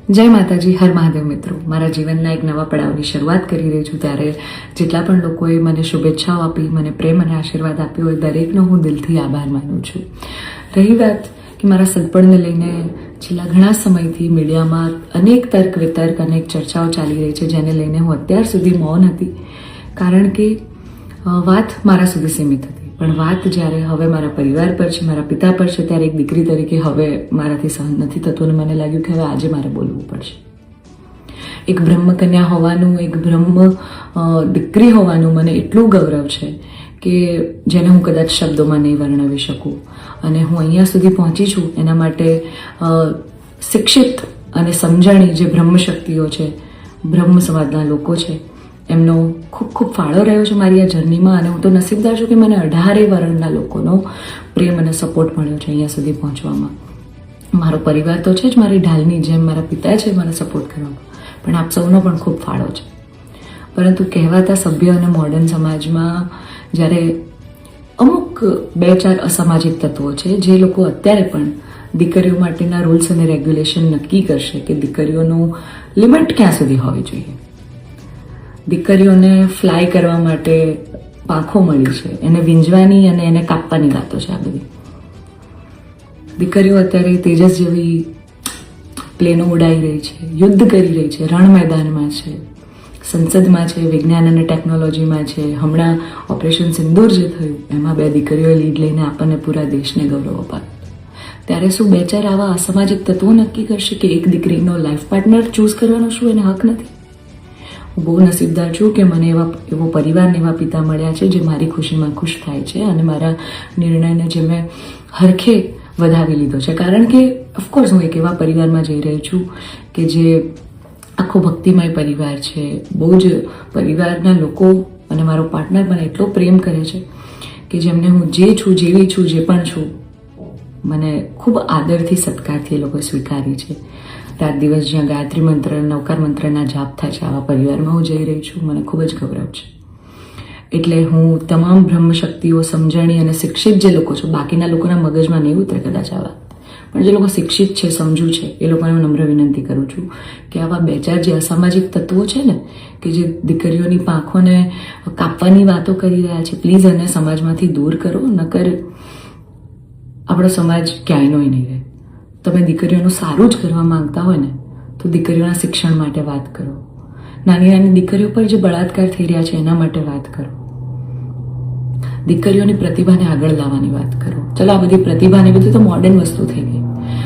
જય માતાજી, હર મહાદેવ મિત્રો. મારા જીવનના એક નવા પડાવની શરૂઆત કરી રહી છું ત્યારે જેટલા પણ લોકોએ મને શુભેચ્છાઓ આપી, મને પ્રેમ અને આશીર્વાદ આપ્યો હોય દરેકનો હું દિલથી આભાર માનું છું. રહી વાત કે મારા સગપણને લઈને છેલ્લા ઘણા સમયથી મીડિયામાં અનેક તર્ક વિતર્ક, અનેક ચર્ચાઓ ચાલી રહી છે, જેને લઈને હું અત્યાર સુધી મૌન હતી, કારણ કે વાત મારા સુધી સીમિત હતી. પણ વાત જ્યારે હવે મારા પરિવાર પર છે, મારા પિતા પર છે, ત્યારે એક દીકરી તરીકે હવે મારાથી સહન નથી થતું અને મને લાગ્યું કે હવે આજે મારે બોલવું પડશે. એક બ્રહ્મકન્યા હોવાનું, એક બ્રહ્મ દીકરી હોવાનું મને એટલું ગૌરવ છે કે જેને હું કદાચ શબ્દોમાં નહીં વર્ણવી શકું. અને હું અહીંયા સુધી પહોંચી છું એના માટે શિક્ષિત અને સમજણી જે બ્રહ્મશક્તિઓ છે, બ્રહ્મ સમાજના લોકો છે, એમનો ખૂબ ખૂબ ફાળો રહ્યો છે મારી આ જર્નીમાં. અને હું તો નસીબદાર છું કે મને 18 વર્ણના લોકોનો પ્રેમ અને સપોર્ટ મળ્યો છે અહીંયા સુધી પહોંચવામાં. મારો પરિવાર તો છે જ, મારી ઢાલની જેમ મારા પિતા છે મને સપોર્ટ કરવામાં, પણ આપ સૌનો પણ ખૂબ ફાળો છે. પરંતુ કહેવાતા સભ્ય અને મોડર્ન સમાજમાં જ્યારે અમુક 2-4 અસામાજિક તત્વો છે જે લોકો અત્યારે પણ દીકરીઓ માટેના રૂલ્સ અને રેગ્યુલેશન નક્કી કરશે કે દીકરીઓનું લિમિટ ક્યાં સુધી હોવી જોઈએ, દીકરીઓને ફ્લાય કરવા માટે પાંખો મળી છે, એને વીંજવાની અને એને કાપવાની વાતો છે. આ બધી દીકરીઓ અત્યારે તેજસ જેવી પ્લેનો ઉડાઈ રહી છે, યુદ્ધ કરી રહી છે, રણ મેદાનમાં છે, સંસદમાં છે, વિજ્ઞાન અને ટેકનોલોજીમાં છે. હમણાં ઓપરેશન સિંદૂર જે થયું એમાં 2 દીકરીઓએ લીડ લઈને આપણને પૂરા દેશને ગૌરવ અપાવ્યું. ત્યારે શું 2-4 આવા અસામાજિક તત્વો નક્કી કરશે કે એક દીકરીનો લાઈફ પાર્ટનર ચૂઝ કરવાનો શું એને હક નથી? હું બહુ નસીબદાર છું કે મને એવો પરિવાર ને એવા પિતા મળ્યા છે જે મારી ખુશીમાં ખુશ થાય છે અને મારા નિર્ણયને જે મેં હરખે વધાવી લીધો છે. કારણ કે ઓફકોર્સ હું એક એવા પરિવારમાં જઈ રહી છું કે જે આખો ભક્તિમય પરિવાર છે. બહુ જ પરિવારના લોકો અને મારો પાર્ટનર મને એટલો પ્રેમ કરે છે કે જેમને હું જે છું, જેવી છું, જે પણ છું, મને ખૂબ આદરથી, સત્કારથી એ લોકોએ સ્વીકારી છે. રાત દિવસ જ્યાં ગાયત્રી મંત્ર, નવકાર મંત્રના જાપ થાય છે, આવા પરિવારમાં હું જઈ રહી છું. મને ખૂબ જ ગૌરવ છે. એટલે હું તમામ બ્રહ્મશક્તિઓ, સમજણી અને શિક્ષિત જે લોકો છે, બાકીના લોકોના મગજમાં નહીં ઉતરે કદાચ આ વાત, પણ જે લોકો શિક્ષિત છે, સમજુ છે, એ લોકોને હું નમ્ર વિનંતી કરું છું કે આવા 2-4 જે અસામાજિક તત્વો છે ને, કે જે દીકરીઓની પાંખોને કાપવાની વાતો કરી રહ્યા છે, પ્લીઝ એને સમાજમાંથી દૂર કરો, નકર આપણો સમાજ ક્યાંયનો નહીં રહે. તમે દીકરીઓનું સારું જ કરવા માંગતા હોય ને તો દીકરીઓના શિક્ષણ માટે વાત કરો. નાની નાની દીકરીઓ પર જે બળાત્કાર થઈ રહ્યા છે એના માટે વાત કરો. દીકરીઓની પ્રતિભાને આગળ લાવવાની વાત કરો. ચલો, આ બધી પ્રતિભાને બધું તો મોડર્ન વસ્તુ થઈ ગઈ.